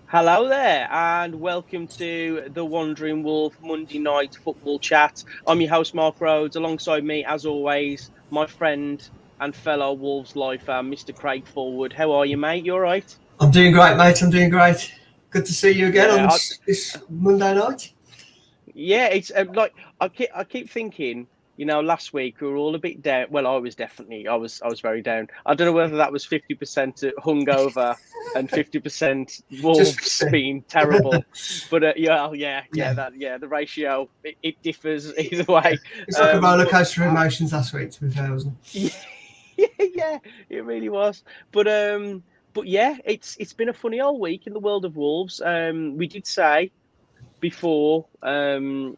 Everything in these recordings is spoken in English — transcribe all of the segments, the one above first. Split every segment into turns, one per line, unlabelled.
Hello there, and welcome to the Wandering Wolf Monday Night Football Chat. I'm your host, Mark Rhodes. Alongside me, as always, my friend and fellow Wolves lifer, Mr. Craig Forward. How are you, mate? You all right?
I'm doing great, mate. I'm doing great. Good to see you again on
Yeah,
this Monday night.
yeah. It's like I keep thinking. Last week we were all a bit down. Well, I was very down. I don't know whether that was 50% hungover and 50% Wolves
Just
being terrible, but
yeah,
the ratio it differs either way.
it's like a roller
But
coaster of emotions last week. To be fair, wasn't
yeah, yeah, it really was. But yeah, it's been a funny old week in the world of Wolves. We did say before the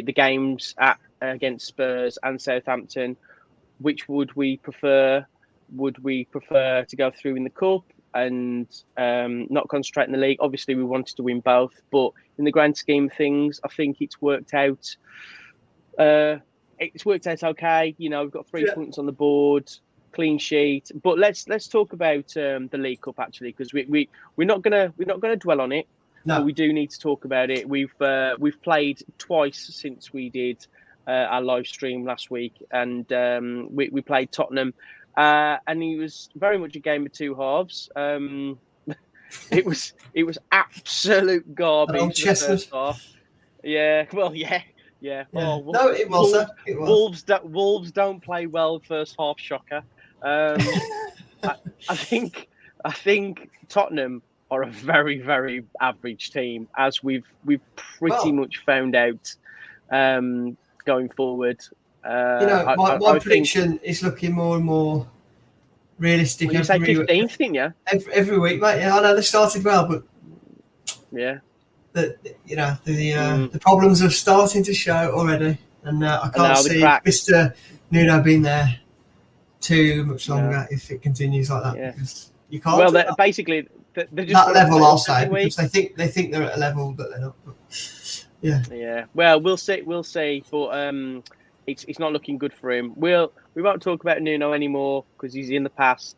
games against Spurs and Southampton, which would we prefer? Would we prefer to go through in the cup and not concentrate in the league? Obviously, we wanted to win both, but in the grand scheme of things, I think it's worked out. It's worked out okay. We've got 3 points on the board, clean sheet. But let's talk about the League Cup actually, because we're not gonna dwell on it.
No.
But we do need to talk about it. We've played twice since we did our live stream last week, and we played Tottenham, and it was very much a game of two halves. It was absolute garbage the first half. Yeah, well, yeah. Oh,
no, it was. It was.
Wolves don't play well first half. Shocker. I think Tottenham are a very, very average team, as we've pretty much found out going forward.
My prediction is looking more and more realistic.
You say 15th, didn't you?
Every week, mate. Yeah, I know they started well, but
yeah,
the problems are starting to show already, and I can't see Mr. Nuno being there too much longer if it continues like that.
Yeah.
Because you can't.
Well, basically. They're just
that level, I'll say, because they think they're at a level that they're not. But,
yeah. Well, we'll see. But it's not looking good for him. We won't talk about Nuno anymore because he's in the past,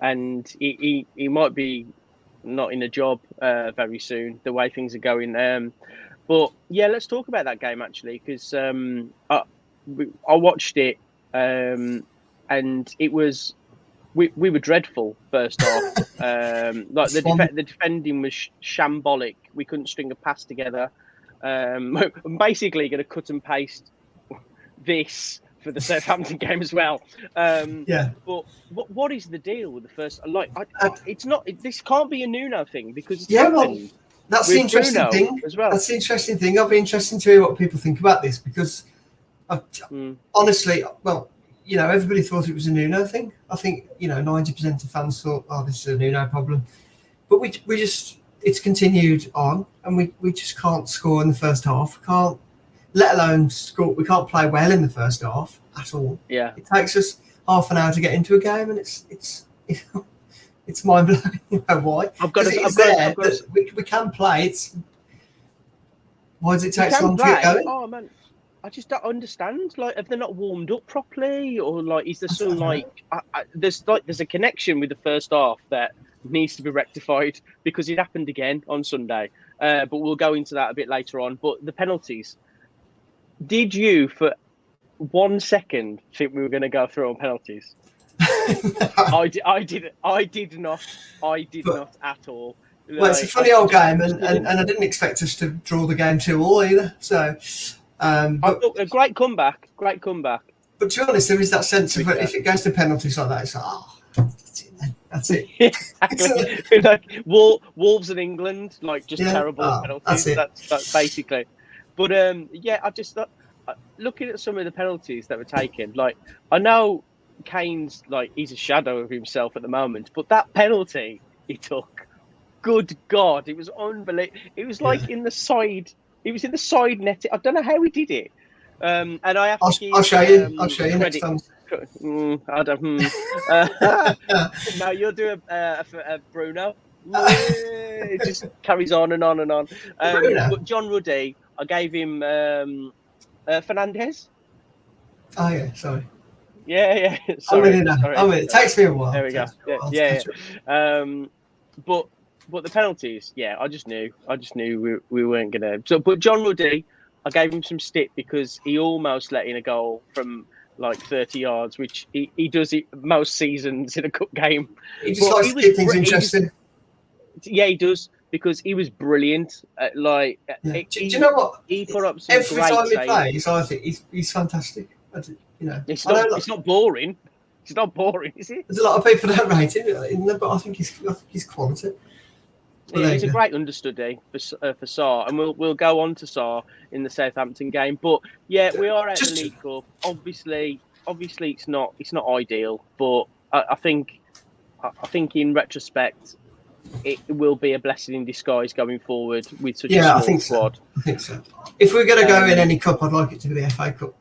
and he might be not in a job very soon. The way things are going. But yeah, let's talk about that game actually, because I watched it, and it was. We were dreadful first half. Like the defending was shambolic. We couldn't string a pass together. I'm basically going to cut and paste this for the Southampton game as well. But what is the deal with the first? It's not. This can't be a Nuno thing because
that's the interesting
Bruno
thing
as well.
That's the interesting thing. I'll be interested to hear what people think about this because, honestly, everybody thought it was a Nuno thing. I think 90% of fans thought, "Oh, this is a Nuno problem," but we just it's continued on, and we just can't score in the first half. Can't, let alone score. We can't play well in the first half at all.
Yeah,
it takes us half an hour to get into a game, and it's mind blowing. Why? We can play. Why does it take so long to get going?
Oh man. I just don't understand. Like, have they not warmed up properly, or is there some there's a connection with the first half that needs to be rectified because it happened again on Sunday. But we'll go into that a bit later on. But the penalties. Did you, for 1 second, think we were going to go through on penalties? I did not at all.
Well, it's a funny old game, and I didn't expect us to draw the game 2-2 either. So.
A great comeback. But
to be honest, there is that sense of if it goes to penalties like that, it's like, that's it.
Exactly. Like Wolves in England, just terrible penalties. That's basically. But I just thought, looking at some of the penalties that were taken, I know Kane's he's a shadow of himself at the moment, but that penalty he took, good God, it was unbelievable. It was in the side. He was in the side net. I don't know how he did it. And I have to
I'll show you. I'll show you next time.
I don't. No, you'll do a Bruno. It just carries on and on and on. But John Ruddy, I gave him Fernandez.
Oh yeah, sorry.
Yeah. Sorry.
I'm with it. It takes me a while.
There we go. Yeah. But But the penalties, yeah, I just knew we weren't gonna. So, but John Ruddy, I gave him some stick because he almost let in a goal from like 30 yards, which he does it most seasons in a cup game.
He just likes to keep things interesting.
Yeah, he does, because he was brilliant.
Do you know what?
He put up some
every
great
time he
saves.
plays, I think he's fantastic.
It's not boring. It's not boring, is it?
There's a lot of people that rate him, but I think he's quality.
Yeah, he's a great understudy for Sarr, and we'll go on to Sarr in the Southampton game. But yeah, we are at the League Cup. Obviously, it's not ideal, but I think in retrospect, it will be a blessing in disguise going forward with such a small squad.
I think so. If we're going to go in any cup, I'd like it to be the FA Cup,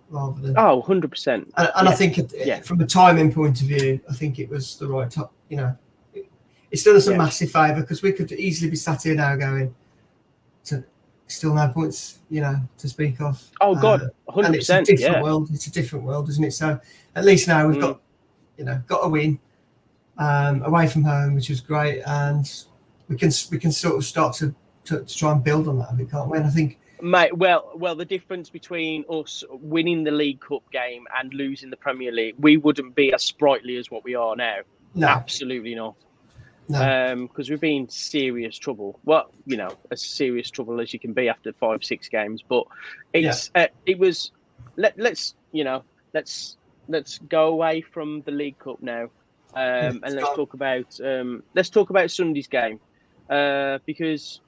rather than.
100%.
And I think from a timing point of view, I think it was the right time. It's done us a massive favour, because we could easily be sat here now going, still no points, to speak of.
Oh God, 100%.
And it's a different world. It's a different world, isn't it? So at least now we've got a win away from home, which was great, and we can sort of start to try and build on that a bit, can't we? And I think.
Mate, well, the difference between us winning the League Cup game and losing the Premier League, we wouldn't be as sprightly as what we are now. No. Absolutely not. No. Because we've been in serious trouble. Well, as serious trouble as you can be after 5-6 games. But it's it was. Let's go away from the League Cup now, and let's talk about Sunday's game, because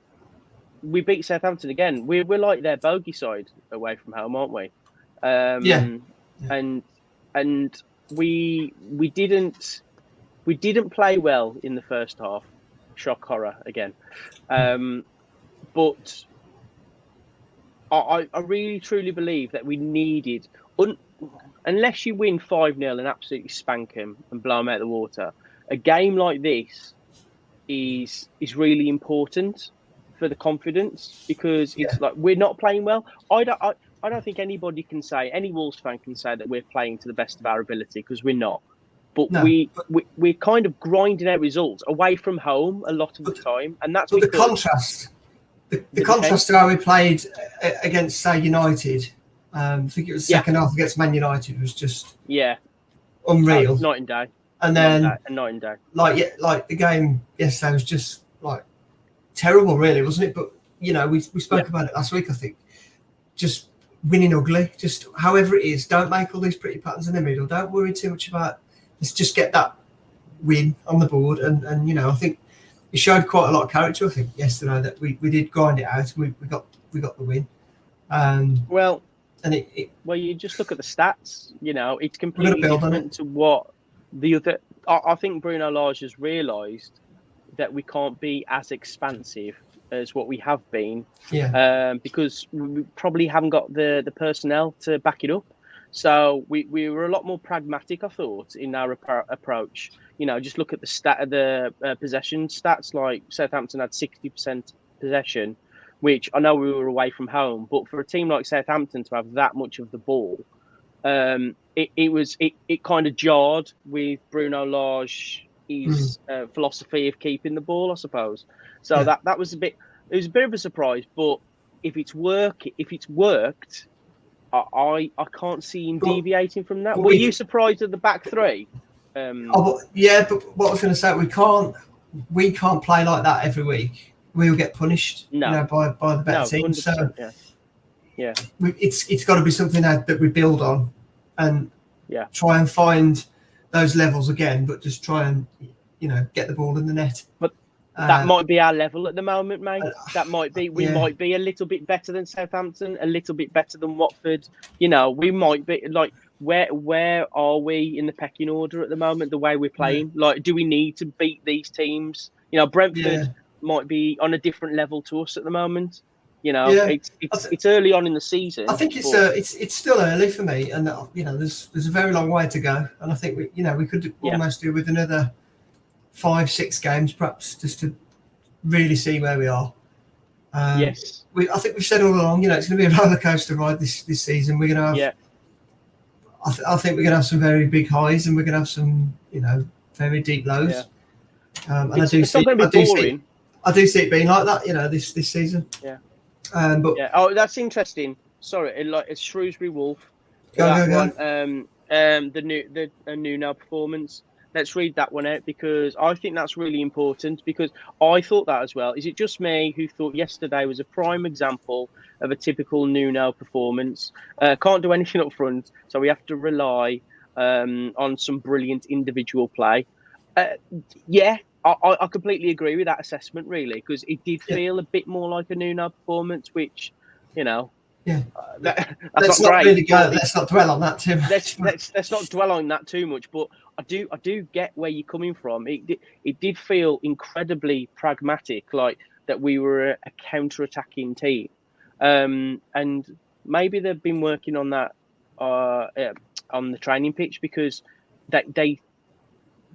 we beat Southampton again. We're like their bogey side away from home, aren't we? And we didn't play well in the first half. Shock horror again. But I really truly believe that we needed, unless you win 5-0 and absolutely spank them and blow them out of the water, a game like this is really important for the confidence, because it's like we're not playing well. I don't think anybody can say, any Wolves fan can say that we're playing to the best of our ability, because we're not. But we're kind of grinding out results away from home a lot of the time, and that's
the contrast. The contrast to how we played against, say, United. I think it was the second half against Man United was just unreal.
Night and day.
And then
night and day.
Like the game yesterday was just like terrible, really, wasn't it? But we spoke about it last week. I think just winning ugly, just however it is. Don't make all these pretty patterns in the middle. Don't worry too much about. Let's just get that win on the board, and I think it showed quite a lot of character. I think yesterday that we did grind it out, and we got the win.
You just look at the stats. It's completely different to what the other. I think Bruno Lage has realised that we can't be as expansive as what we have been, because we probably haven't got the personnel to back it up. So we were a lot more pragmatic, I thought, in our approach. Just look at the possession stats. Like Southampton had 60% possession, which I know we were away from home, but for a team like Southampton to have that much of the ball, it kind of jarred with Bruno Lage, his philosophy of keeping the ball, I suppose. So that was it was a bit of a surprise. But if it's worked. I can't see him deviating from that. Were you surprised at the back three?
But what I was going to say, we can't play like that every week. We'll get punished, by the better team. So it's got to be something that we build on, and try and find those levels again. But just try and get the ball in the net. But
that might be our level at the moment, mate. That might be. We might be a little bit better than Southampton, a little bit better than Watford. We might be like, where are we in the pecking order at the moment? The way we're playing, like, do we need to beat these teams? Brentford might be on a different level to us at the moment. It's early on in the season.
I think it's still early for me, and there's a very long way to go. And I think we could almost do with another 5-6 games, perhaps, just to really see where we are. I think we've said all along, it's going to be a roller coaster ride this season. We're going to have, I think we're going to have some very big highs, and we're going to have some, very deep lows. And
It's not going to be boring.
I do see it being like that, this season.
Yeah.
But
yeah. Oh, that's interesting. Sorry, it's Shrewsbury Wolf.
Go.
The Nuno performance. Let's read that one out because I think that's really important because I thought that as well. Is it just me who thought yesterday was a prime example of a typical Nuno performance? Can't do anything up front, so we have to rely on some brilliant individual play. Yeah, I completely agree with that assessment, really, because it did feel a bit more like a Nuno performance, which, that's
let's
not great.
Really go. Let's not dwell on that too much.
Let's not dwell on that too much. But I do get where you're coming from. It did feel incredibly pragmatic, like that we were a counter-attacking team, and maybe they've been working on that on the training pitch because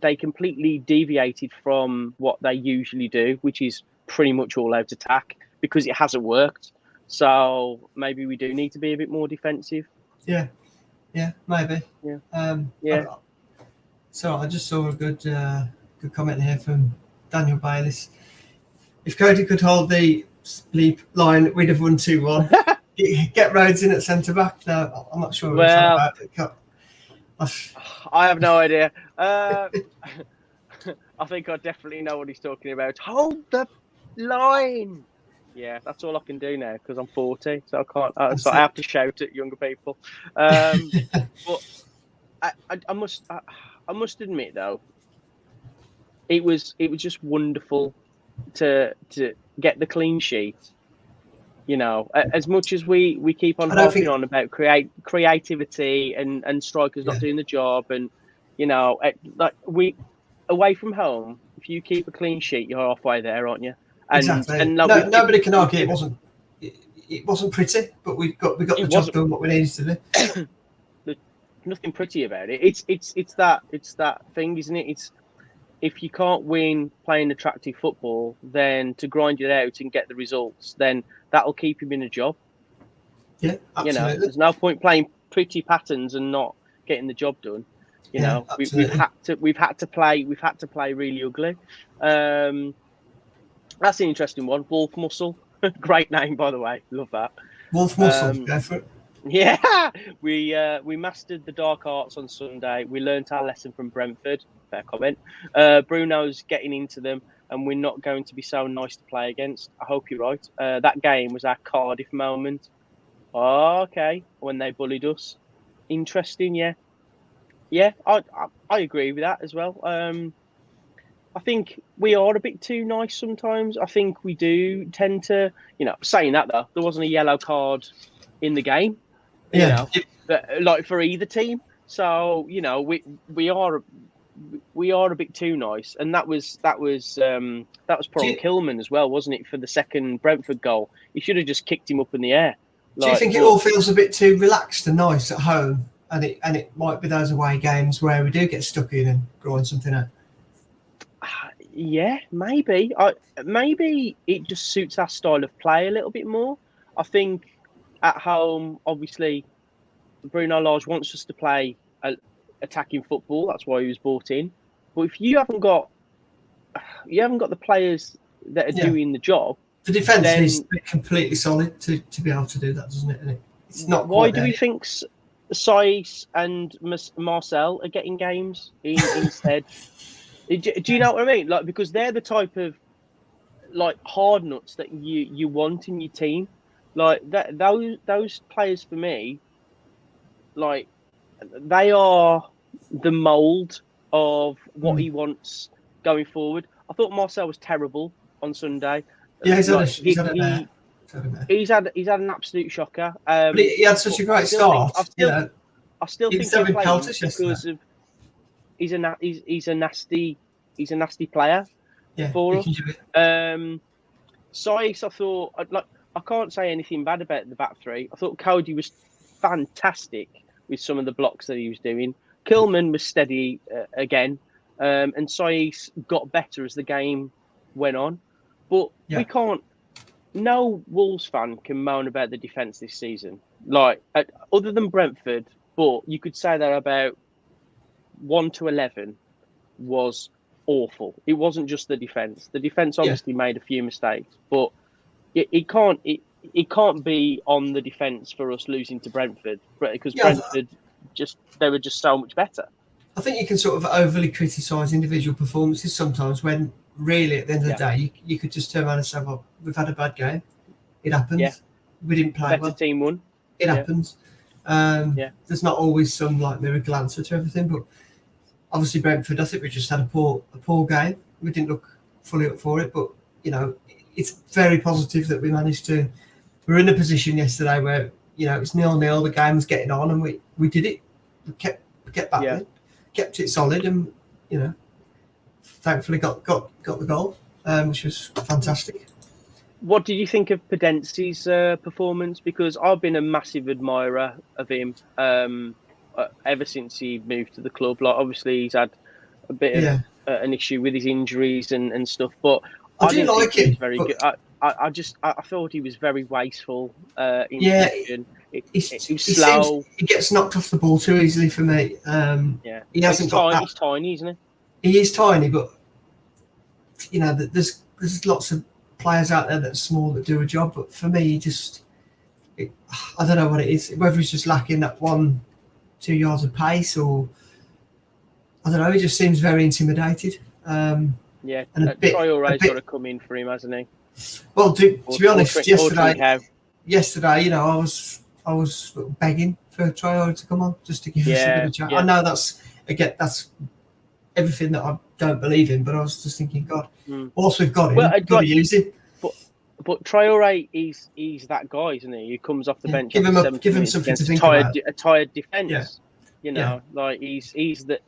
they completely deviated from what they usually do, which is pretty much all out attack because it hasn't worked. So maybe we do need to be a bit more defensive.
Yeah, maybe.
Yeah.
So I just saw a good comment here from Daniel Bayliss. If Cody could hold the bleep line, we'd have won 2-1. Get Rhodes in at centre back. No, I'm not sure what
well,
it's about.
I have no idea. I think I definitely know what he's talking about. Hold the line. Yeah, that's all I can do now because I'm 40, so I can't. So I have to shout at younger people. But I must admit though, it was just wonderful to get the clean sheet. As much as we keep on harping on about creativity and strikers not doing the job, and we away from home, if you keep a clean sheet, you're halfway there, aren't you?
Exactly. And nobody can argue it wasn't pretty, but we got the job done what we needed to do.
There's nothing pretty about it. It's that thing, isn't it? It's if you can't win playing attractive football, then to grind it out and get the results, then that'll keep him in a job.
Yeah, absolutely.
There's no point playing pretty patterns and not getting the job done. We've had to play really ugly. That's an interesting one. Wolf Muscle, great name by the way. Love that.
Wolf Muscle, go for it.
Yeah, we mastered the dark arts on Sunday. We learnt our lesson from Brentford. Fair comment. Bruno's getting into them, and we're not going to be so nice to play against. I hope you're right. That game was our Cardiff moment. Oh, okay, when they bullied us. Interesting, yeah. I agree with that as well. I think we are a bit too nice sometimes. I think we do tend to, saying that though, there wasn't a yellow card in the game, like for either team. So, we are a bit too nice, and that was put on Kilman as well, wasn't it? For the second Brentford goal, he should have just kicked him up in the air.
Do you think it all feels a bit too relaxed and nice at home, and it might be those away games where we do get stuck in and grind something out?
Yeah, maybe. Maybe it just suits our style of play a little bit more. I think at home, obviously, Bruno Lage wants us to play attacking football. That's why he was brought in. But if you haven't got the players that are doing the job,
the defence needs to be completely solid to be able to do that, doesn't it? It's not.
Why do we think Saiss and Marcel are getting games instead? Do you know what I mean? Like, because they're the type of hard nuts that you want in your team. Like those players for me, they are the mould of what he wants going forward. I thought Marcel was terrible on Sunday.
Yeah, he's
had an absolute shocker.
But he had such a great start.
I still think he's playing because of he's a nasty player for us. Saiss, I thought I can't say anything bad about the back three. I thought Cody was fantastic with some of the blocks that he was doing. Kilman was steady again, and Saiss got better as the game went on. But we can't. No Wolves fan can moan about the defence this season, other than Brentford. But you could say that about 1 to 11 was awful. It wasn't just the defence. The defence obviously made a few mistakes, but it can't be on the defence for us losing to Brentford, because Brentford they were just so much better.
I think you can sort of overly criticise individual performances sometimes when really at the end of the day you could just turn around and say, well, we've had a bad game. It happens. Yeah. We didn't play
better
well.
Team won.
It happens. There's not always some like miracle answer to everything, but obviously Brentford, I think we just had a poor game. We didn't look fully up for it, but it's very positive that we managed to. We were in a position yesterday where it's 0-0. The game was getting on, and we did it. We kept battling, kept it solid, and thankfully got the goal, which was fantastic.
What did you think of Podence's performance? Because I've been a massive admirer of him ever since he moved to the club. Like, obviously, he's had a bit of an issue with his injuries and stuff, but I didn't think he was very good. I thought he was very wasteful in position. He was slow.
He gets knocked off the ball too easily for me. He hasn't got that.
He's tiny, isn't
he? He is tiny, but there's lots of players out there that's small that do a job. But for me, I don't know what it is. Whether he's just lacking that 1-2 yards of pace, or I don't know. He just seems very intimidated.
And Traore's got to come in for him, hasn't he?
Well, to be honest, yesterday, I was begging for Traore to come on just to give us a bit of chat. I know that's everything that I don't believe in, but I was just thinking, God, whilst we've got him, we've got to use him.
But Traore, he's that guy, isn't he? Who comes off the bench.
Give him something to think about.
A tired defence. Like he's the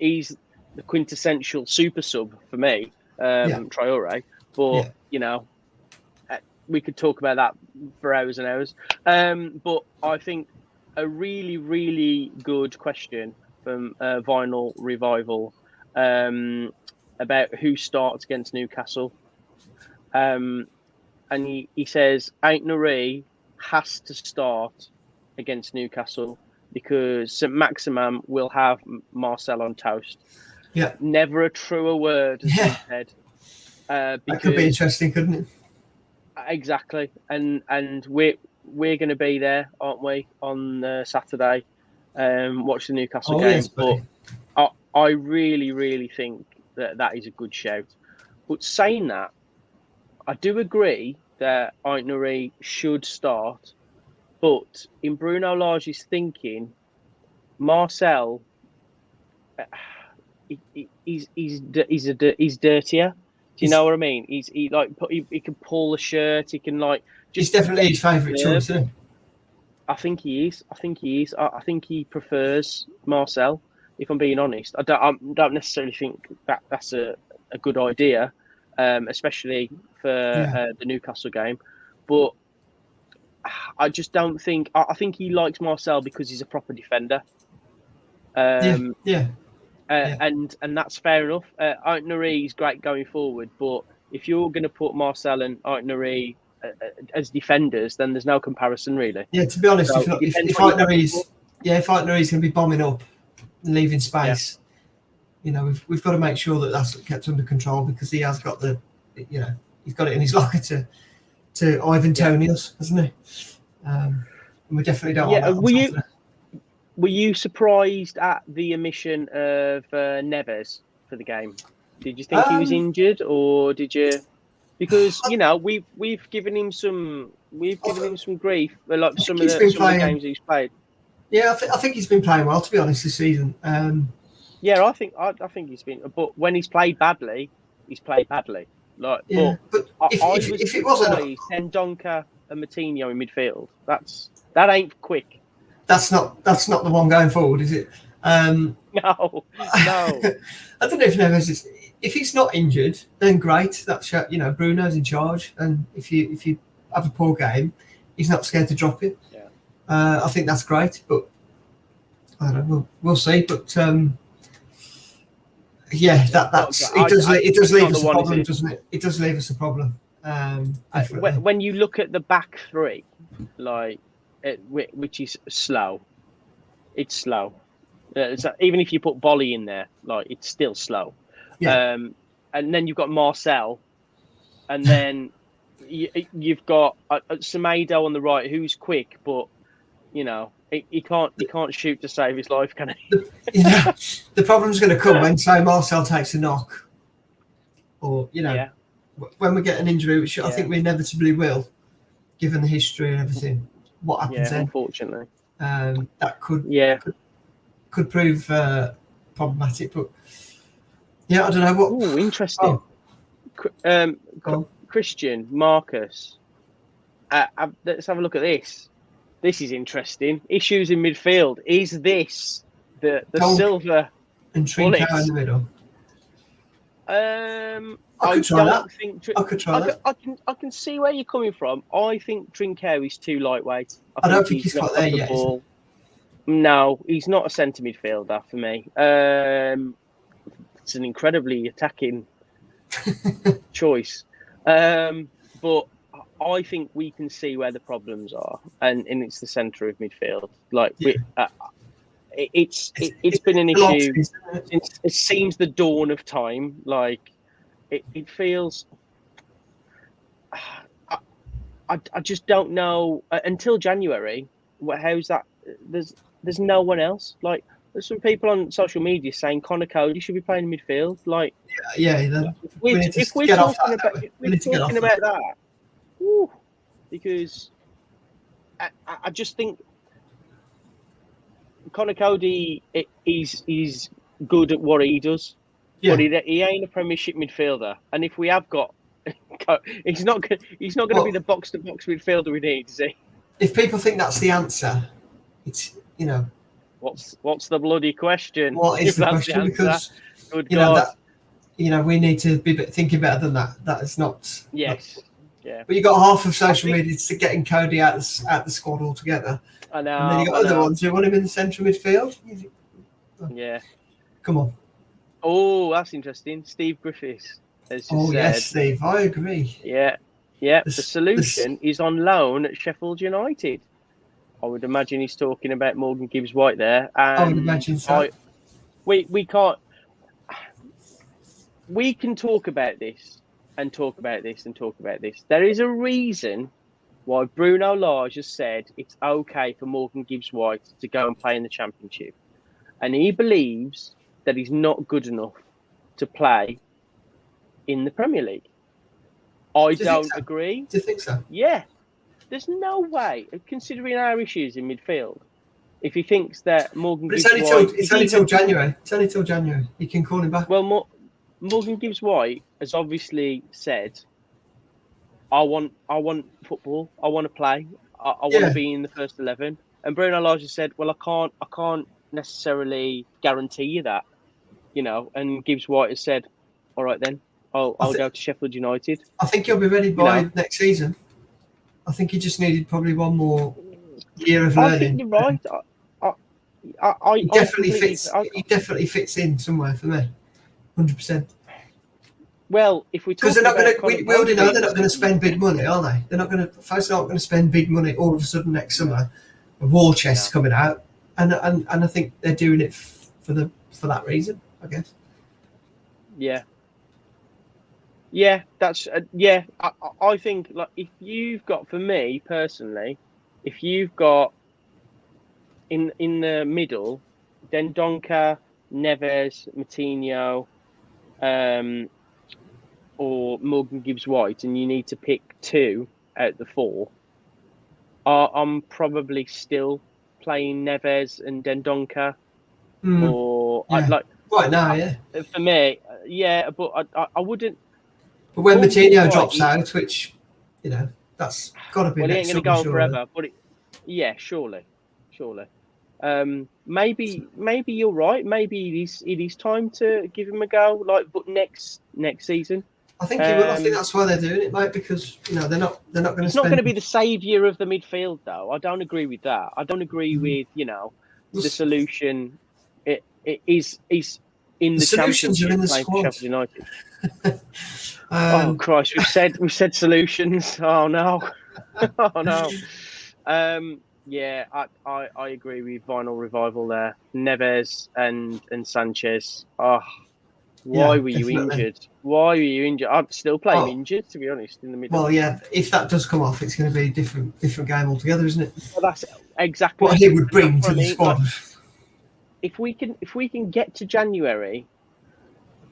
quintessential super sub for me, Traore. But we could talk about that for hours and hours. But I think a really, really good question from Vinyl Revival about who starts against Newcastle. And he says Aït-Nouri has to start against Newcastle because St. Maximin will have Marcel on toast.
Yeah.
Never a truer word has been said.
That could be interesting, couldn't it?
Exactly, and we're going to be there, aren't we, on Saturday? Watch the Newcastle game.
Yes,
but I really, really think that is a good shout. But saying that, I do agree that Aït-Nouri should start. But in Bruno Lage's thinking, Marcel, he's dirtier. Do you know what I mean? He can pull a shirt. He can
He's definitely his favourite choice, isn't he?
I think he is. I think he prefers Marcel. If I'm being honest, I don't necessarily think that's a good idea, especially for the Newcastle game. But I just don't think. I think he likes Marcel because he's a proper defender. And that's fair enough. Aït-Nouri is great going forward, but if you're going to put Marcel and Aït-Nouri as defenders, then there's no comparison, really.
Yeah, to be honest, if Aït-Nouri's going to be bombing up and leaving space, we've got to make sure that that's kept under control, because he has got he's got it in his locker to Ivan Tonius, hasn't he? And we definitely don't want that.
Were you surprised at the omission of Neves for the game? Did you think he was injured, or did you? Because we've given him some grief, like some of the games he's played.
Yeah, I think he's been playing well, to be honest, this season.
I think he's been. But when he's played badly, he's played badly. But if it wasn't Tendonka and Moutinho in midfield, that ain't quick.
That's not the one going forward, is it?
No.
I don't know if Neves is. If he's not injured, then great. That's Bruno's in charge, and if you have a poor game, he's not scared to drop it.
Yeah.
I think that's great, but I don't know. We'll see. But it does leave us a problem, doesn't it? It does leave us a problem.
When you look at the back three, which is slow, it's slow. Even if you put Bolly in there, it's still slow.
Yeah.
and then you've got Marcel, and then you've got Semedo on the right, who's quick, but he can't shoot to save his life, can he?
The problem's going to come when, say, Marcel takes a knock, or when we get an injury, which I think we inevitably will, given the history and everything. What happens then?
Unfortunately,
that could prove problematic, but I don't know what.
Oh, interesting. Christian, Marcus. Let's have a look at this. This is interesting. Issues in midfield. Is this the silver
and Trinco in the middle? I could try that.
I can see where you're coming from. I think Trinco is too lightweight.
I don't think he's got there yet.
No, he's not a centre midfielder for me. It's an incredibly attacking choice. But I think we can see where the problems are, and it's the centre of midfield. Like it's been an issue since it seems the dawn of time. Like it feels. I just don't know until January. How's that? There's no one else. Like there's some people on social media saying Connor Cody should be playing midfield. Like if we're talking about that. Ooh, because I just think Connor Cody he's good at what he does, but he ain't a Premiership midfielder. And if we have got, he's not going to be the box to box midfielder we need, is he?
If people think that's the answer, it's
what's the bloody question?
What is the question? Because we need to be thinking better than that. That is not.
Yes. Yeah.
But you got half of social media to getting Cody out the squad altogether.
I know.
And then you got other ones who want him in the central midfield.
Yeah.
Come on.
Oh, that's interesting. Steve Griffiths has just said.
Yes, Steve. I agree.
Yeah. Yeah. The solution is on loan at Sheffield United. I would imagine he's talking about Morgan Gibbs-White there. And
I would imagine so.
We can't. We can talk about this. And talk about this and talk about this. There is a reason why Bruno Lage has said it's okay for Morgan Gibbs-White to go and play in the Championship. And he believes that he's not good enough to play in the Premier League. I don't agree.
Do you think so?
Yeah. There's no way, considering our issues in midfield, if he thinks that Morgan Gibbs-White...
It's only till January. It's only till January. You can call him back.
Well, Morgan Gibbs-White has obviously said, I want football. I want to play. I want to be in the first 11. And Bruno Lage has said, well, I can't necessarily guarantee you that, And Gibbs-White has said, all right then, I'll go to Sheffield United.
I think he'll be ready by next season. I think he just needed probably one more year of learning.
I think you're right.
He definitely fits in somewhere for me. 100%.
Well, if we talk about
we already know they're not going to spend big money, are they? They're not going to spend big money all of a sudden next summer. A war chest coming out, and I think they're doing it for that reason, I guess.
Yeah. Yeah, that's I think like if you've got, for me personally, if you've got in the middle, Dendoncker, Neves, Moutinho, or Morgan Gibbs-White, and you need to pick two out the four, I'm probably still playing Neves and Dendoncker. Or I'd like
right now,
for me, but I wouldn't.
But when Moutinho drops out, which that's got to be.
Well, he ain't going to go on forever, but surely. Maybe you're right. Maybe it is time to give him a go. But next season.
I think he will. I think that's why they're doing it, mate. Because they're not going to.
He's not going to be the saviour of the midfield, though. I don't agree with that. I don't agree with the solution. It is in the Championship
playing
for Sheffield United. Oh Christ! We said solutions. Oh no! Oh no! Yeah, I agree with Vinyl Revival there. Neves and Sanchez. Oh, Why were you
definitely.
injured? Why were you injured? I'd still play him
Oh.
injured, to be honest, in the middle.
Well, yeah, if that does come off, it's going to be a different game altogether, isn't it?
Well, that's exactly
What he would bring
that's
to
what I
the
mean.
squad.
Like, if we can get to January,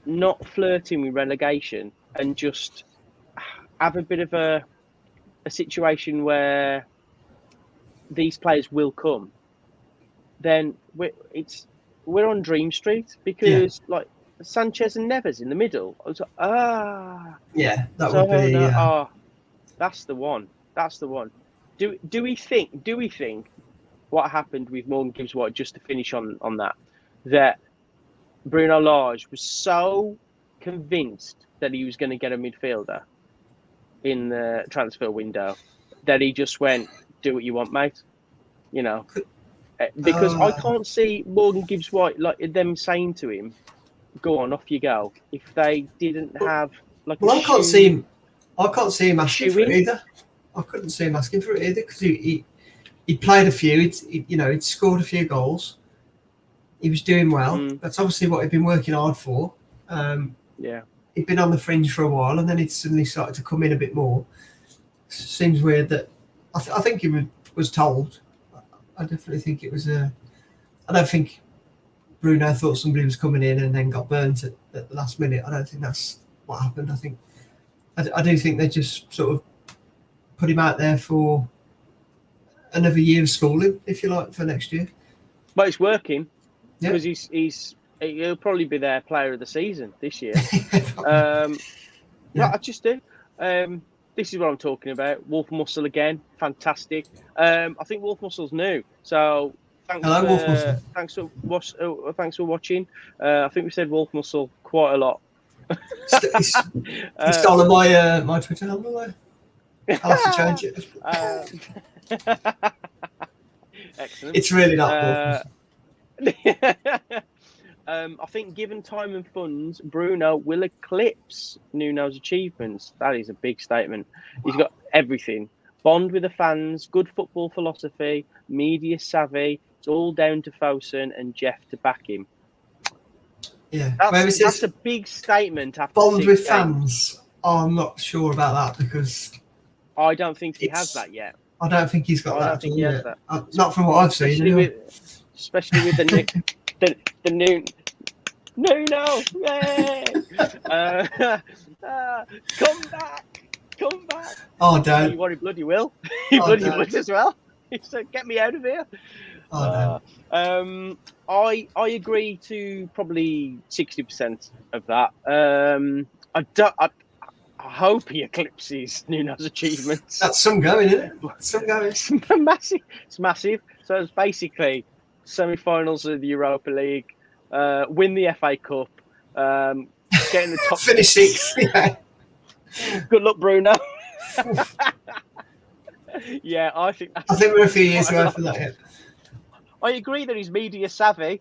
not flirting with relegation, and just have a bit of a situation where these players will come, then we're on Dream Street, because like Sanchez and Neves in the middle. I was like,
Yeah, that
so
would be.
that's the one. That's the one. Do we think what happened with Morgan Gibbs White, just to finish on that Bruno Lage was so convinced that he was going to get a midfielder in the transfer window that he just went, do what you want, mate. You know, because I can't see Morgan Gibbs White, like them saying to him, go on, off you go, if they didn't have like.
Well, I can't see him asking for it either. I couldn't see him asking for it either, because he played a few. He'd scored a few goals. He was doing well. That's obviously what he'd been working hard for. He'd been on the fringe for a while, and then he'd suddenly started to come in a bit more. Seems weird that I think he was told. I definitely think it was I don't think Bruno thought somebody was coming in and then got burnt at the last minute. I don't think that's what happened. I do think they just sort of put him out there for another year of schooling, if you like, for next year.
But it's working, because he'll probably be their player of the season this year. I just do. This is what I'm talking about. Wolf Muscle again, fantastic. I think Wolf Muscle's new, so thanks.
Hello, Wolf Muscle.
Thanks for watching. I think we said Wolf Muscle quite a lot.
He's stolen my Twitter handle there. I'll have to change it.
Excellent.
It's really not Wolf Muscle.
I think, given time and funds, Bruno will eclipse Nuno's achievements. That is a big statement. He's got everything. Bond with the fans, good football philosophy, media savvy. It's all down to Fosun and Jeff to back him.
Yeah,
that's a big statement. After
Bond with
games.
fans. I'm not sure about that, because
I don't think he has that yet.
I don't think he's got that. I don't think he has that. Not from what I've seen.
Especially with the new Nuno. Come back.
Oh, don't.
You worry, bloody will. You bloody would as well. So get me out of here.
Oh, no.
I agree to probably 60% of that. I hope he eclipses Nuno's achievements.
That's some going, isn't it? Some going.
It's massive. So it's basically semi-finals of the Europa League, win the FA Cup, get in the top.
Finish sixth. Yeah.
Good luck, Bruno. Yeah, I think
we're a few years away from that yet.
I agree that he's media savvy,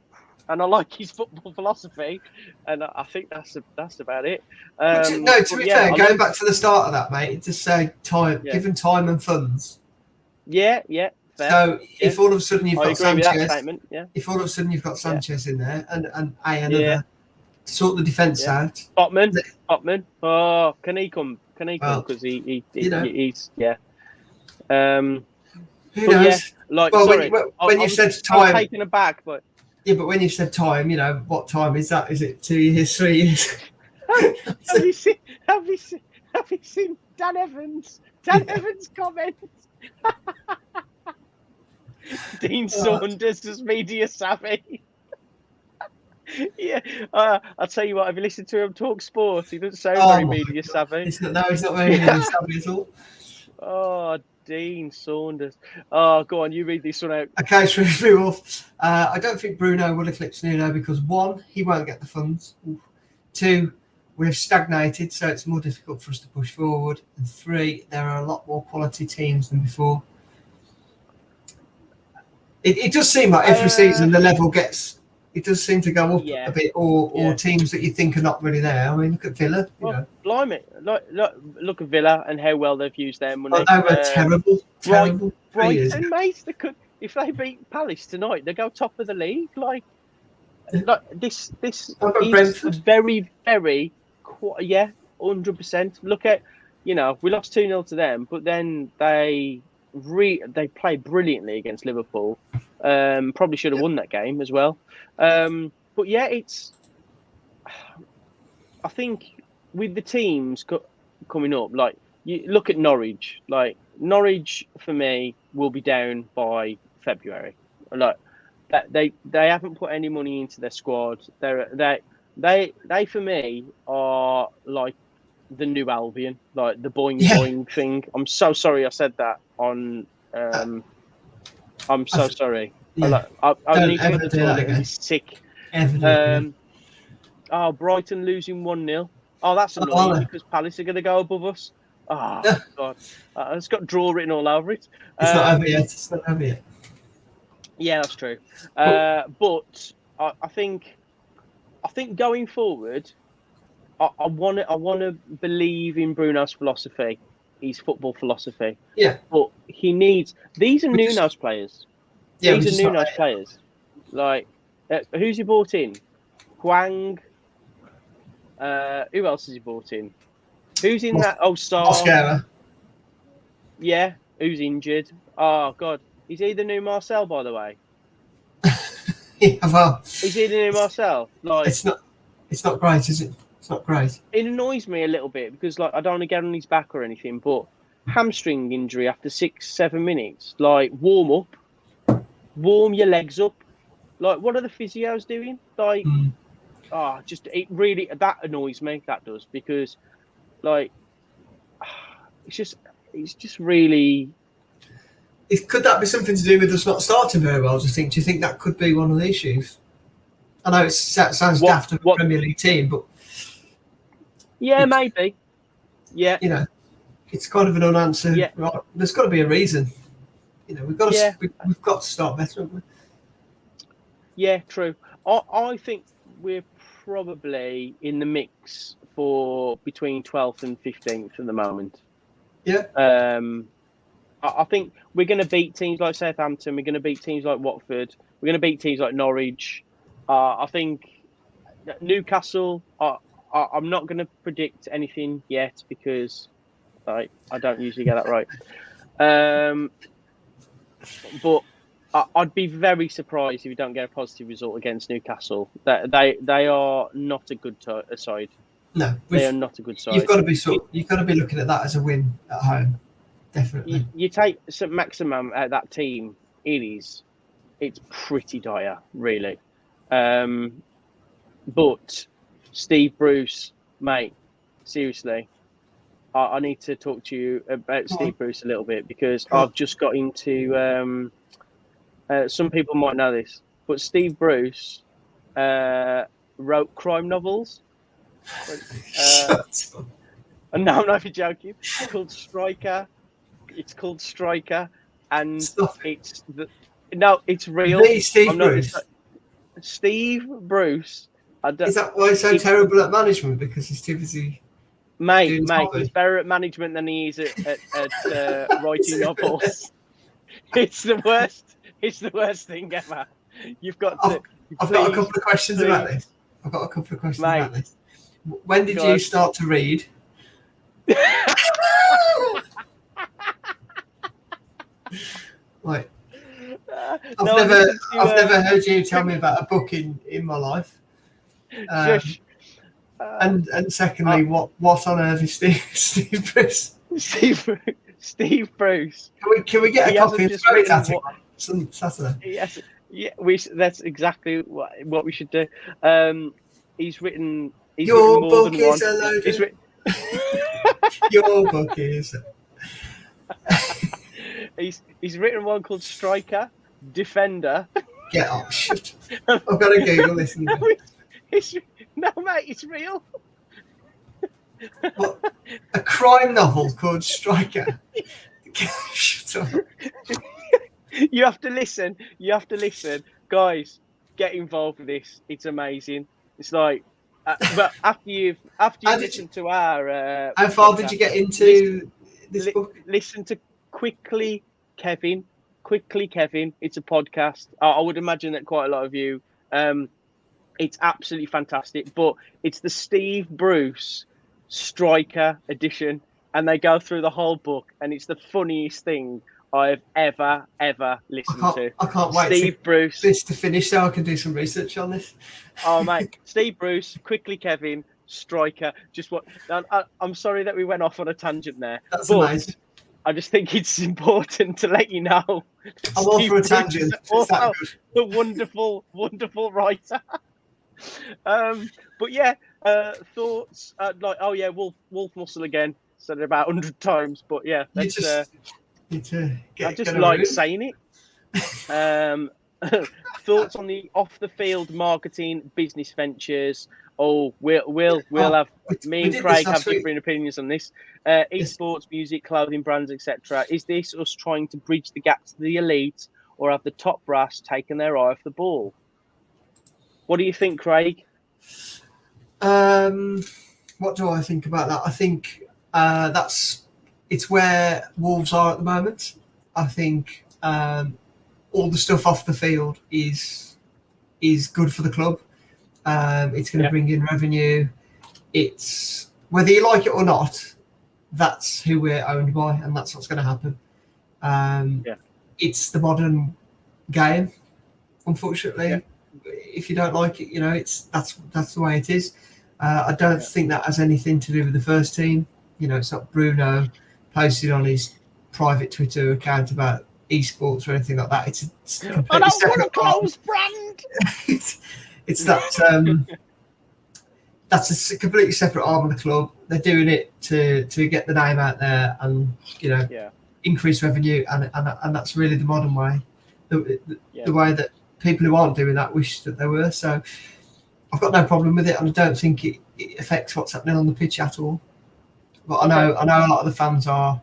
and I like his football philosophy, and I think that's about it.
To be fair, going back to the start of that, mate, just say time, given time and funds.
Yeah. Fair.
So if all of a sudden you've got Sanchez,
if all
of a sudden you've got Sanchez in there, and another to sort the defence out.
Botman. Oh, can he come? Because he's
Who knows? When you've said time,
I'm taken aback, but
but when you've said time, what time is that? Is it 2 years, 3 years?
Have you seen Dan Evans? Evans' comments. Dean Saunders is media savvy. I'll tell you what. Have you listened to him talk sport? He doesn't sound very media savvy.
He's not very media savvy at all.
Oh, Dean Saunders. Oh, go on, you read this one out.
Okay, so through off. I don't think Bruno will eclipse Nuno because 1, he won't get the funds. 2, we've stagnated, so it's more difficult for us to push forward. And 3, there are a lot more quality teams than before. It does seem like every season the level gets. It does seem to go up a bit, or teams that you think are not really there. I mean, look at Villa.
Blimey! Look at Villa and how well they've used their money.
They were terrible.
Brighton, mate. If they beat Palace tonight, they go top of the league. like this
I've got
is
Brentford.
very, very, 100%. Look at, we lost 2-0 to them, but then they played brilliantly against Liverpool. Probably should have won that game as well. But yeah, I think with the teams coming up, like you look at Norwich, like Norwich for me will be down by February. Like that they haven't put any money into their squad. They for me are like the new Albion, like the boing boing thing. I'm so sorry I said that on. I'm so sorry.
Yeah.
I need to
ever
go to the
do that
toilet and
again.
be sick.
Ever do it again.
Oh, Brighton losing 1-0. Oh, that's annoying because Palace are going to go above us. Oh, God. It's got draw written all over it.
It's not over yet. It's not over yet.
Yeah, that's true. But I think going forward, I want to believe in Bruno's philosophy, his football philosophy.
Yeah.
But he needs... These are Nuno's players.
Yeah,
These are Nuno's players. Like, who's he bought in? Huang. Who else has he bought in? Who's in that? Oh, Star.
Mosquera.
Yeah, who's injured? Oh, God. Is he the new Marcel, by the way?
Yeah, well.
Is he the new Marcel? Like,
it's not great, is it? It's not great.
It annoys me a little bit because, like, I don't want to get on his back or anything, but hamstring injury after 6-7 minutes, like, warm your legs up. Like, what are the physios doing? Like, that annoys me. That does, because, like, it's just really.
Could that be something to do with us not starting very well? Do you think that could be one of the issues? I know it sounds daft of a Premier League team, but
yeah, maybe. Yeah,
it's kind of an unanswered.
Yeah.
Right, there's got to be a reason. We've got to start better, haven't we?
Yeah, true. I think we're probably in the mix for between 12th and 15th at the moment.
Yeah.
I think we're going to beat teams like Southampton. We're going to beat teams like Watford. We're going to beat teams like Norwich. I think Newcastle. I'm not going to predict anything yet because I don't usually get that right. But I'd be very surprised if we don't get a positive result against Newcastle. They are not a good side.
No,
they are not a good side.
You've got to be looking at that as a win at home. Definitely.
You take some maximum at that team. It's pretty dire, really. But Steve Bruce, mate, seriously, I need to talk to you about Steve Bruce a little bit because I've just got into. Some people might know this, but Steve Bruce wrote crime novels. And no, I'm not even joking. It's called Striker. And it's real.
Steve Bruce.
Steve Bruce.
Is that why he's so terrible at management? Because he's too busy.
Mate, he's better at management than he is at writing novels. It's the worst. It's the worst thing ever. You've got to.
I've got a couple of questions about this. When did you start to read? Like, I've never heard you tell me about a book in my life. And secondly, what on earth is Steve Bruce?
Steve Bruce.
Can we get a copy of Spectacular on Saturday?
Yes, yeah, that's exactly what we should do. He's written.
Your book
is
a load. Your book is.
He's written one called Striker, Defender.
Get up! Shit. I've got to Google this.
No, mate, it's real.
What? A crime novel called Striker. Shut up.
You have to listen, guys. Get involved with this. It's amazing. It's like, but after you listen to our.
How far did you get into this book?
Listen to Quickly Kevin. It's a podcast. I would imagine that quite a lot of you It's absolutely fantastic, but it's the Steve Bruce striker edition, and they go through the whole book, and it's the funniest thing I've ever listened to.
I can't wait
Steve Bruce.
This to finish so I can do some research on this.
Oh mate, Steve Bruce, quickly Kevin, striker. Just what? I'm sorry that we went off on a tangent there.
That's amazing.
I just think it's important to let you know.
I'm all for a tangent.
Also, the wonderful writer. But yeah, thoughts like, oh yeah, wolf muscle again. Said it about 100 times, but yeah, that's, I just like saying it. Thoughts on the off the field marketing business ventures. Oh, we'll have me and Craig have different opinions on this. Esports, music, clothing brands, etc. Is this us trying to bridge the gap to the elite, or have the top brass taken their eye off the ball? What do you think, Craig?
What do I think about that? I think it's where Wolves are at the moment. I think all the stuff off the field is good for the club. It's going to bring in revenue. It's whether you like it or not, that's who we're owned by, and that's what's going to happen. It's the modern game, unfortunately. Yeah. If you don't like it, that's the way it is. I don't think that has anything to do with the first team. It's not Bruno posted on his private Twitter account about esports or anything like that. It's a completely separate
close brand.
It's that that's a completely separate arm of the club. They're doing it to get the name out there and increase revenue, and that's really the modern way. The way that people who aren't doing that wish that they were. So I've got no problem with it, and I don't think it affects what's happening on the pitch at all. But I know a lot of the fans are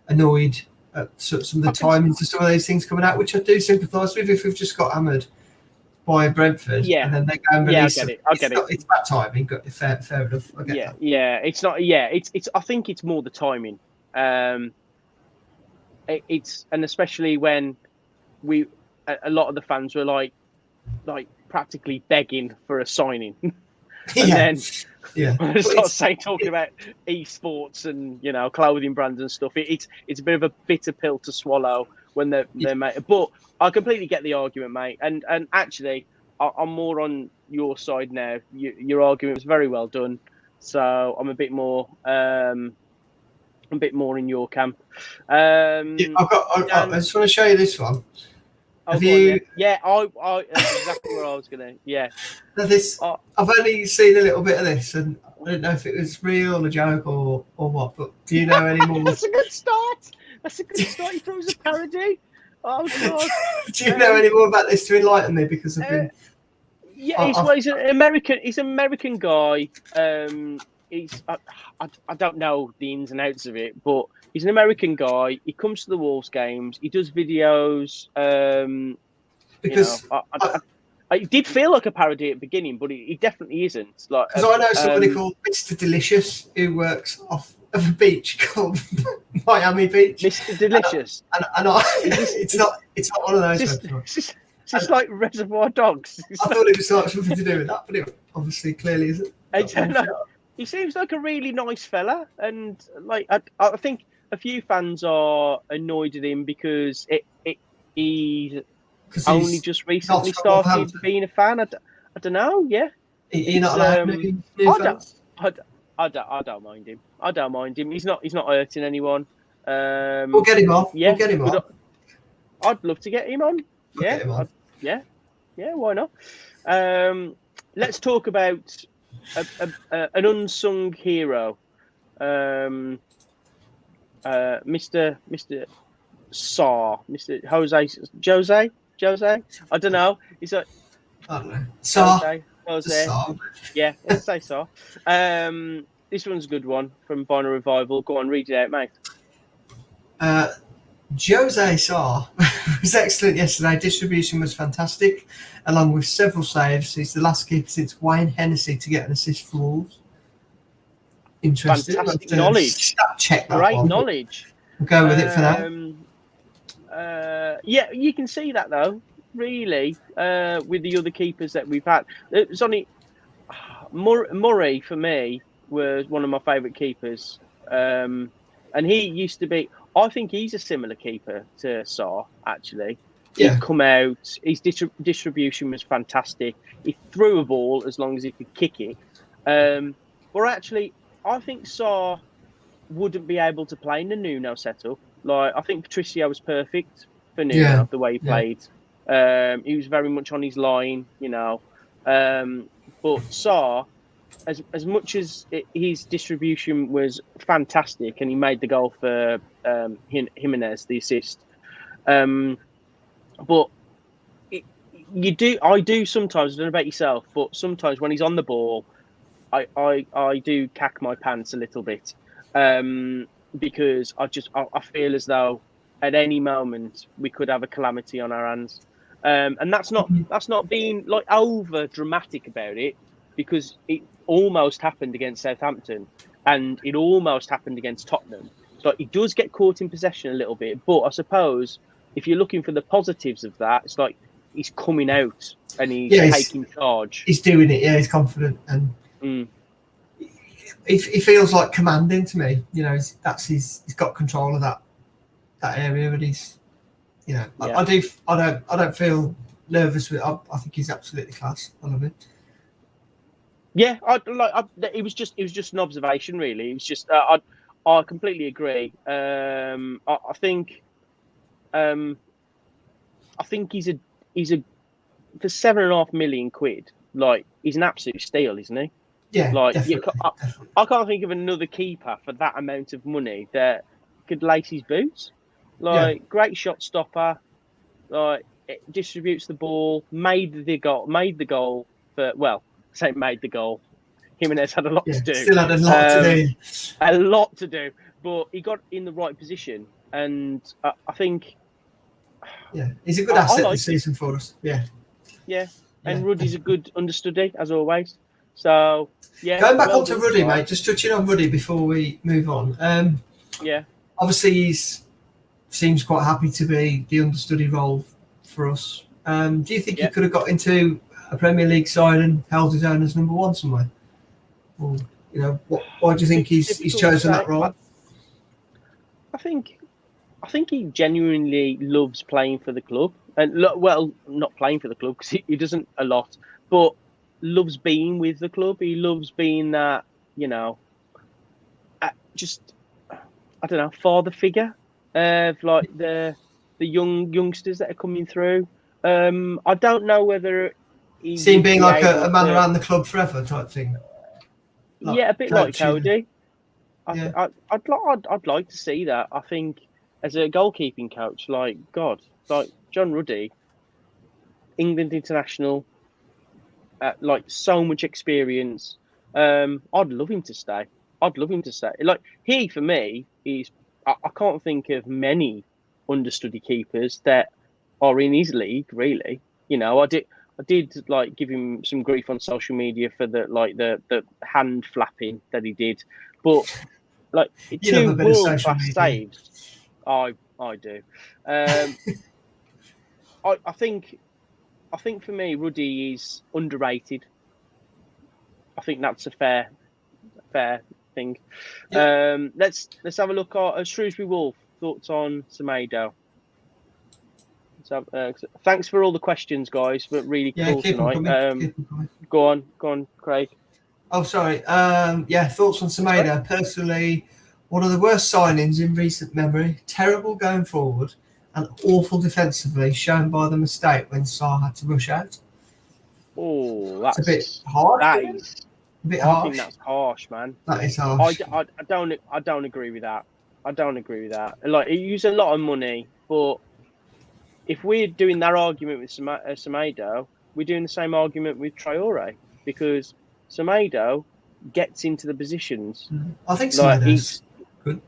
annoyed at some of the timings of some of those things coming out, which I do sympathise with. If we've just got hammered by Brentford, and then they go and release
I get it.
It's bad timing. Fair enough. I get that.
Yeah. It's not. Yeah, it's. I think it's more the timing. It's and especially when a lot of the fans were like practically begging for a signing, and then talking about esports and clothing brands and stuff. It's a bit of a bitter pill to swallow when they're made. But I completely get the argument, mate. And actually, I'm more on your side now. Your argument was very well done. So I'm a bit more in your camp.
I just want to show you this one. Have you?
Yeah, I that's exactly where I was gonna. Yeah.
Now I've only seen a little bit of this, and I don't know if it was real or a joke or what. But do you know any more?
That's a good start. You thought it was a parody. Oh God.
Do you know any more about this to enlighten me? Because I've been.
Yeah, he's an American. He's an American guy. I don't know the ins and outs of it, but he's an American guy. He comes to the Wolves games. He does videos.
Because
it did feel like a parody at the beginning, but he definitely isn't.
Because I know somebody called Mr. Delicious who works off of a beach called Miami Beach.
Mr. Delicious.
And it's not one of those.
It's like Reservoir Dogs.
I thought it was like something to do with that, but it obviously clearly isn't.
I don't know. He seems like a really nice fella, and I think a few fans are annoyed at him because he's only just recently started being a fan. I don't know. Yeah,
you're not allowed new fans?
I don't mind him. I don't mind him. He's not hurting anyone.
We'll get him on.
Yeah,
we'll get him on.
I'd love to get him on. Yeah, why not? Let's talk about an unsung hero, Mr. Sarr, Mr. Jose. I don't know. He's a.
I don't know. Sarr.
Jose. Yeah, let's say Sarr. This one's a good one from Binary Revival. Go on, read it out, mate.
Jose Sarr was excellent yesterday. Distribution was fantastic, along with several saves. He's the last keeper since Wayne Hennessy to get an assist for Wolves. Interesting.
Fantastic knowledge.
Stat check that
Great
one,
knowledge.
We'll go with it for now.
Yeah, you can see that though. really with the other keepers that we've had. It was only Murray for me was one of my favourite keepers, and he used to be. I think he's a similar keeper to Sarr. Actually,
Yeah.
he'd come out. His distribution was fantastic. He threw a ball as long as he could kick it. But actually, I think Sarr wouldn't be able to play in the Nuno setup. Like, I think Patricio was perfect for Nuno, the way he played. He was very much on his line, you know. But Sarr, as much as his distribution was fantastic, and he made the goal for Jimenez, the assist. But I do sometimes. I don't know about yourself, but sometimes when he's on the ball, I do cack my pants a little bit, because I feel as though at any moment we could have a calamity on our hands, and that's not being like over dramatic about it, because it almost happened against Southampton and it almost happened against Tottenham. So he does get caught in possession a little bit, but I suppose if you're looking for the positives of that, it's like he's coming out and he's taking charge.
He's doing it. Yeah, he's confident and. He feels like commanding to me. You know, he's got control of that area, but he's, you know, I don't feel nervous with. I think he's absolutely class. I love it.
Yeah, it was just an observation, really. It was just I completely agree. I think he's a for £7.5 million. Like, he's an absolute steal, isn't he?
Yeah,
like
definitely.
I can't think of another keeper for that amount of money that could lace his boots. Like, great shot stopper. Like, it distributes the ball. Made the goal for, well, say made the goal. Jimenez had a lot to do.
Still had a lot to do.
A lot to do, but he got in the right position, and I think.
Yeah, he's a good asset this season for us. Yeah.
And Ruddy's a good understudy as always. So, yeah.
Going back onto Ruddy, mate, just touching on Ruddy before we move on. Obviously, he seems quite happy to be the understudy role for us. Do you think he could have got into a Premier League side and held his own as number one somewhere? Or, you know, why do you think he's chosen that role?
I think he genuinely loves playing for the club. And, well, not playing for the club because he doesn't a lot, but loves being with the club. He loves being that, you know, father figure of like the youngsters that are coming through. I don't know whether he's
being like a man around the club forever type thing.
Like, a bit like Cody. I'd like to see that. I think as a goalkeeping coach, like John Ruddy, England international. Like, so much experience. I'd love him to stay. Like, he, for me, is. I can't think of many understudy keepers that are in his league. Really, you know, I did like give him some grief on social media for the hand flapping that he did, but like, 2 world-class saves. I do. I think for me, Ruddy is underrated. I think that's a fair thing. Yeah. Let's have a look at Shrewsbury Wolf. Thoughts on Semedo? Thanks for all the questions, guys. But really cool tonight. Go on, Craig.
Oh, sorry. Thoughts on Semedo. Personally, one of the worst signings in recent memory. Terrible going forward. And awful defensively, shown by the mistake when Sarr had to rush out.
Oh, that's
a bit harsh.
I think that's harsh, man.
That is harsh.
I don't agree with that. Like, he used a lot of money, but if we're doing that argument with Semedo, we're doing the same argument with Traore, because Semedo gets into the positions.
I think Semedo's good.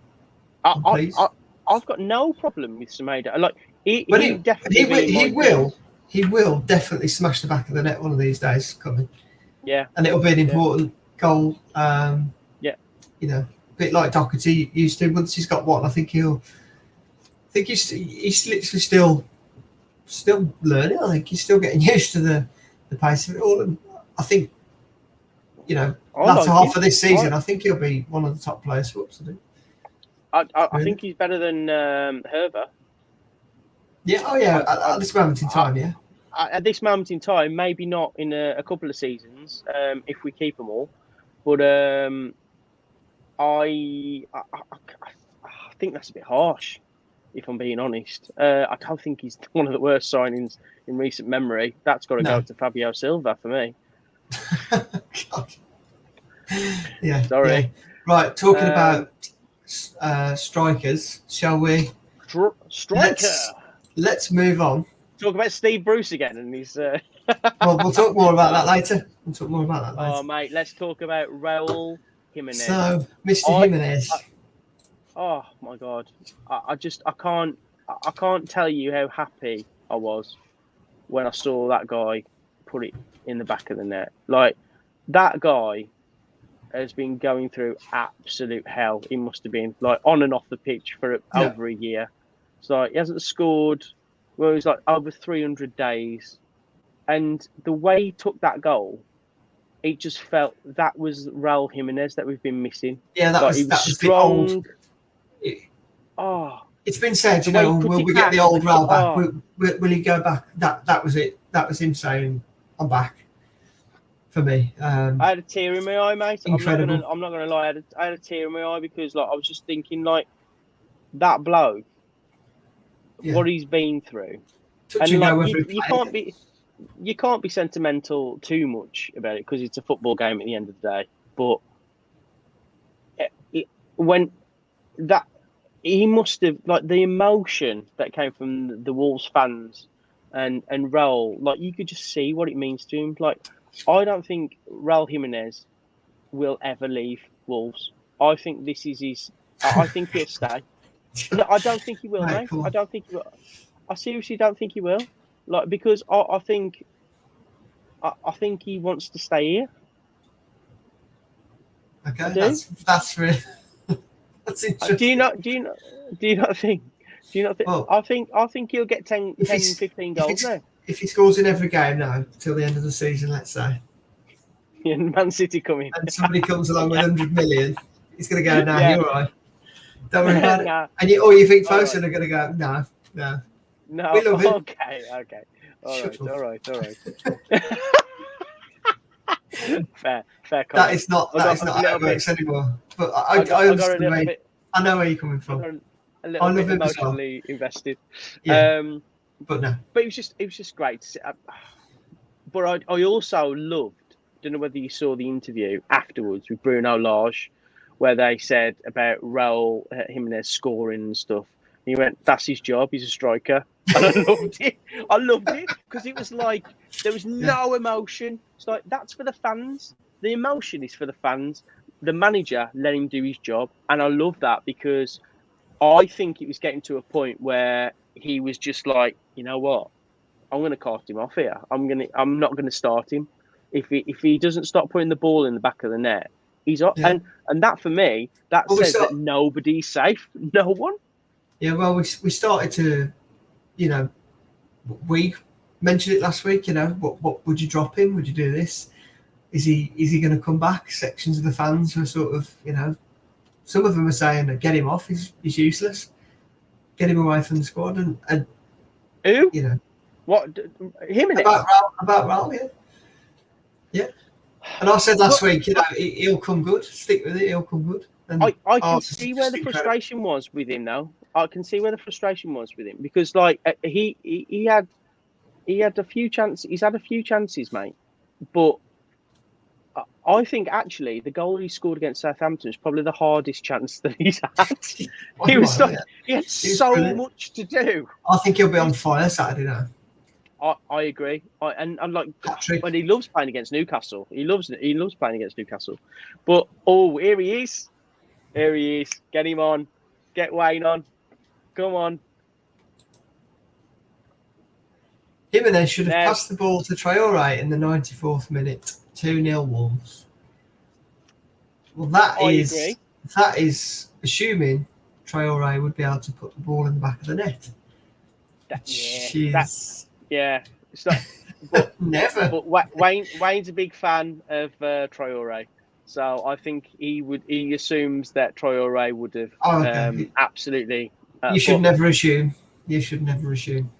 I've got no problem with Semedo. Like, he
will definitely smash the back of the net one of these days coming.
Yeah,
and it'll be an important goal.
You
know, a bit like Doherty used to. Once he's got one, I think he's literally still still learning. I think he's still getting used to the pace of it all. And I think, latter half of this season, I think he'll be one of the top players for us.
I think he's better than Herber.
Yeah, at this moment in time, yeah.
At this moment in time, maybe not in a couple of seasons, if we keep them all. But I think that's a bit harsh, if I'm being honest. I don't think he's one of the worst signings in recent memory. That's got to go to Fabio Silva for me.
God. Yeah.
Sorry.
Yeah. Right, talking about strikers, shall we?
Striker.
Let's move on.
Talk about Steve Bruce again, and he's.
Well, we'll talk more about that later.
Oh, mate, let's talk about Raul Jimenez.
So, Mr. Jimenez.
Oh my God, I can't tell you how happy I was when I saw that guy put it in the back of the net. Like, that guy has been going through absolute hell. He must have been, like, on and off the pitch for over a year. So he hasn't scored. Well, it was like over 300 days. And the way he took that goal, it just felt that was Raul Jimenez that we've been missing.
Yeah, that was
strong.
It's been said, will we get the old Raul back? Will he go back? That was it. That was him saying, I'm back. For me. I
had a tear in my eye, mate.
Incredible.
I'm not gonna lie. I had a tear in my eye because, like, I was just thinking, like, that bloke, what he's been through, and like, you can't be sentimental too much about it because it's a football game at the end of the day. But when that, he must have, like, the emotion that came from the Wolves fans and Raul, like, you could just see what it means to him. Like, I don't think Raul Jimenez will ever leave Wolves. I think this is his. I think he'll stay. No, I don't think he will, mate. I don't think he will. I seriously don't think he will. Like, because I think he wants to stay here.
Okay, that's really that's interesting.
Do you not think? Well, I think he'll get 10, 15 goals now.
If he scores in every game now till the end of the season, let's say,
and Man City coming,
and somebody comes along with 100 million, he's going to go, "No, you're right. Don't worry about it." And you think Fosun are going to go, "No, we love him."
Okay. All right. Fair comment.
That is not how it works anymore. But I understand. I know where you're coming from.
A little bit emotionally invested.
Yeah. But no.
But it was just great to see. But I also loved. Don't know whether you saw the interview afterwards with Bruno Lage, where they said about Raul Jimenez scoring and stuff. And he went, "That's his job. He's a striker." And I loved it because it was like there was no emotion. It's like, that's for the fans. The emotion is for the fans. The manager let him do his job, and I love that because I think it was getting to a point where he was just like, you know what, I'm going to cast him off here. I'm not going to start him. If he doesn't stop putting the ball in the back of the net, he's off. And that, for me, says that nobody's safe. No one.
Yeah, well, we started to, we mentioned it last week. What would you drop him? Would you do this? Is he going to come back? Sections of the fans were sort of, some of them are saying, get him off. He's useless. Get him away from the squad. And
who? What? Jimenez?
About Raul, yeah. And I said last week, he'll come good. Stick with it. He'll come good. And
I can see where the frustration was with him, though. I can see where the frustration was with him because, like, he had a few chances. He's had a few chances, mate. But I think actually the goal he scored against Southampton is probably the hardest chance that he's had. He had so much to do.
I think he'll be on fire Saturday now.
I agree. And like, when he loves playing against Newcastle. He loves playing against Newcastle. But here he is. Here he is. Get him on. Get Wayne on. Come on.
Jimenez should have passed the ball to Traore in the 94th minute. 2-0 Wolves. Well, that is assuming Traore would be able to put the ball in the back of the net.
It's not, but
Never.
But Wayne's a big fan of Traore, so I think he assumes that Traore would have absolutely.
You should never assume. You should never assume.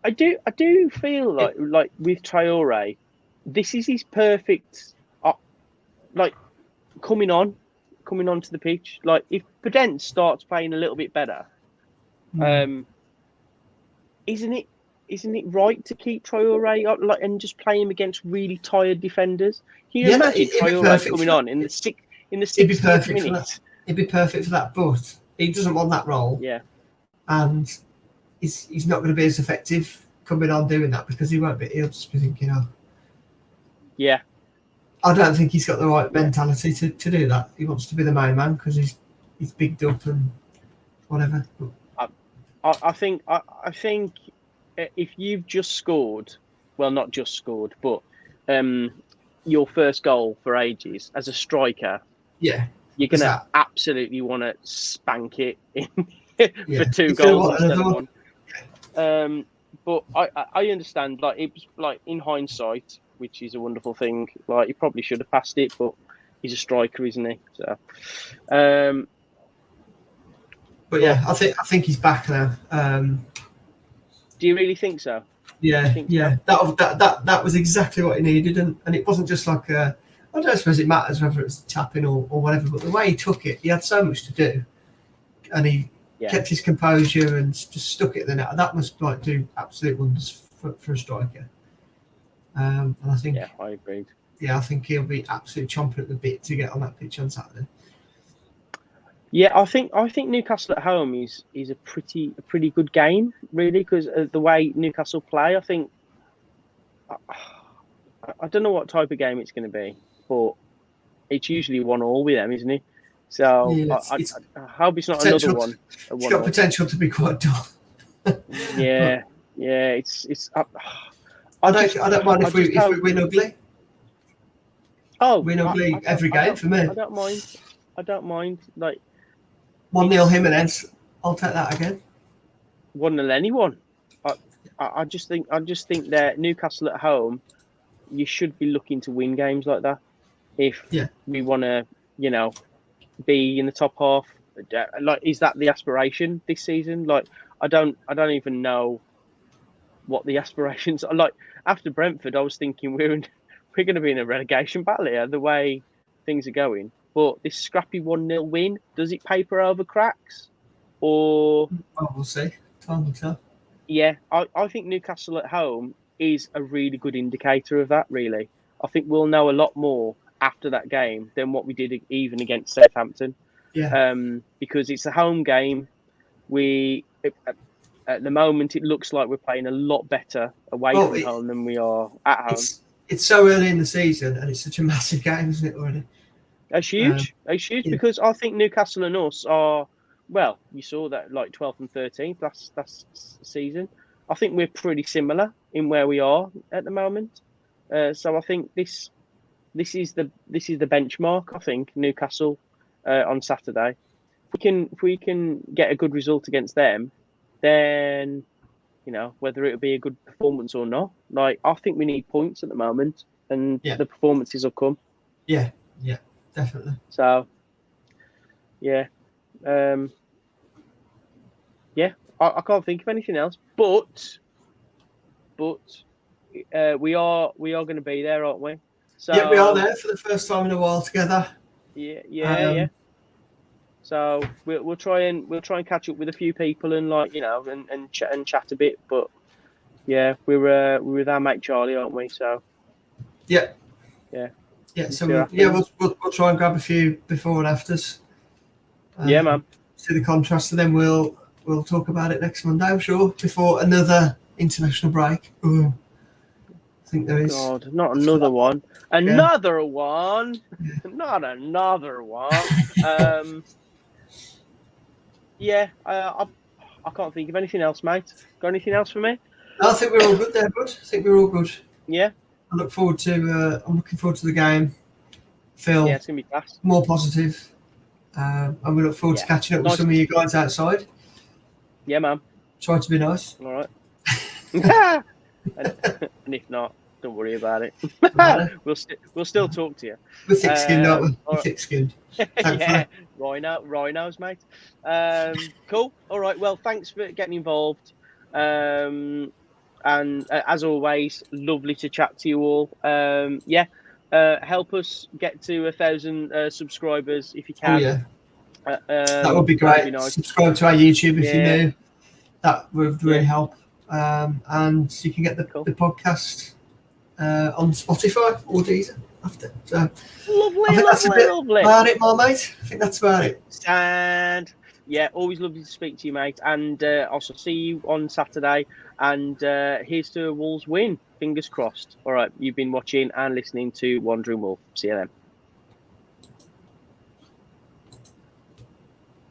I do feel like with Traore, this is his perfect, like coming onto the pitch. Like if Podence starts playing a little bit better, isn't it right to keep Traore up, and just play him against really tired defenders? Can you imagine Traore coming on in the 60th minute?
It'd be perfect for that, but he doesn't want that role.
Yeah,
and he's not going to be as effective coming on doing that because he'll just be thinking,
yeah.
I don't think he's got the right mentality to do that. He wants to be the main man because he's bigged up and whatever.
I think if you've just scored, well, not just scored, but your first goal for ages as a striker,
you're
going to absolutely want to spank it for 2 goals instead of 1. But I understand, like, it was like in hindsight, which is a wonderful thing. Like, he probably should have passed it, but he's a striker, isn't he? So,
but yeah, I think he's back now.
Do you really think so?
Yeah. So? That was exactly what he needed, and it wasn't just like I don't suppose it matters whether it's tapping or whatever, but the way he took it, he had so much to do, and he kept his composure and just stuck it in the net. That must do absolute wonders for a striker. And I think,
I agreed.
Yeah, I think he'll be absolutely chomping at the bit to get on that pitch on Saturday.
Yeah, I think Newcastle at home is a pretty good game, really, because the way Newcastle play. I think I don't know what type of game it's going to be, but it's usually 1-1 with them, isn't it? So I hope it's not another one.
It's got potential to be quite dull.
Yeah. It's.
I don't mind if we win ugly.
Win
ugly every game for me.
I don't mind. Like
1-0 Jimenez. I'll take that again.
1-0 anyone. I just think that Newcastle at home, you should be looking to win games like that if we want to, be in the top half. Like, is that the aspiration this season? Like, I don't even know what the aspirations are. Like, after Brentford, I was thinking we're going to be in a relegation battle here, the way things are going. But this scrappy 1-0 win, does it paper over cracks? Or
we'll see. Time will tell.
Yeah, I think Newcastle at home is a really good indicator of that, really. I think we'll know a lot more after that game than what we did even against Southampton.
Yeah.
Because it's a home game. At the moment, it looks like we're playing a lot better away from home than we are at home.
It's so early in the season, and it's such a massive game, isn't it, already?
It's huge. It's huge because I think Newcastle and us are, well, you saw that like 12th and 13th last season. I think we're pretty similar in where we are at the moment. So I think this is the benchmark. I think Newcastle on Saturday. If we can get a good result against them, then whether it'll be a good performance or not. Like, I think we need points at the moment, and the performances will come.
Yeah, definitely.
So, I can't think of anything else. But we are going to be there, aren't we? So,
we are there for the first time in a while together.
Yeah. So we'll try and catch up with a few people and and chat a bit. But we're with our mate Charlie, aren't we? So
yeah. So we'll try and grab a few before and afters.
Man.
See the contrast, and then we'll talk about it next Monday, I'm sure, before another international break. Ooh. I think there is.
God, not another one. Another one. Not another one. I can't think of anything else, mate. Got anything else for me?
No, I think we're all good there, bud. I think we're all good.
Yeah.
I'm looking forward to the game. Phil,
it's gonna be fast.
More positive, and we look forward to catching up with some of you guys outside.
Yeah, man.
Try to be nice.
All right. and if not, don't worry about it. we'll still talk to you.
We're thick-skinned, aren't we? We're
Right.
thick-skinned.
Yeah, rhinos, mate. Cool. All right. Well, thanks for getting involved. And as always, lovely to chat to you all. Help us get to 1,000 subscribers if you can.
Oh yeah, that would be great. Nice. Subscribe to our YouTube if you're new. That would really help. And you can get the podcast on Spotify or Deezer after. So
lovely,
I think that's a bit
lovely.
About it, my mate. I think that's about it.
And yeah, always lovely to speak to you, mate. And also see you on Saturday. And here's to a Wolves win. Fingers crossed. All right, you've been watching and listening to Wandering Wolf. See you then.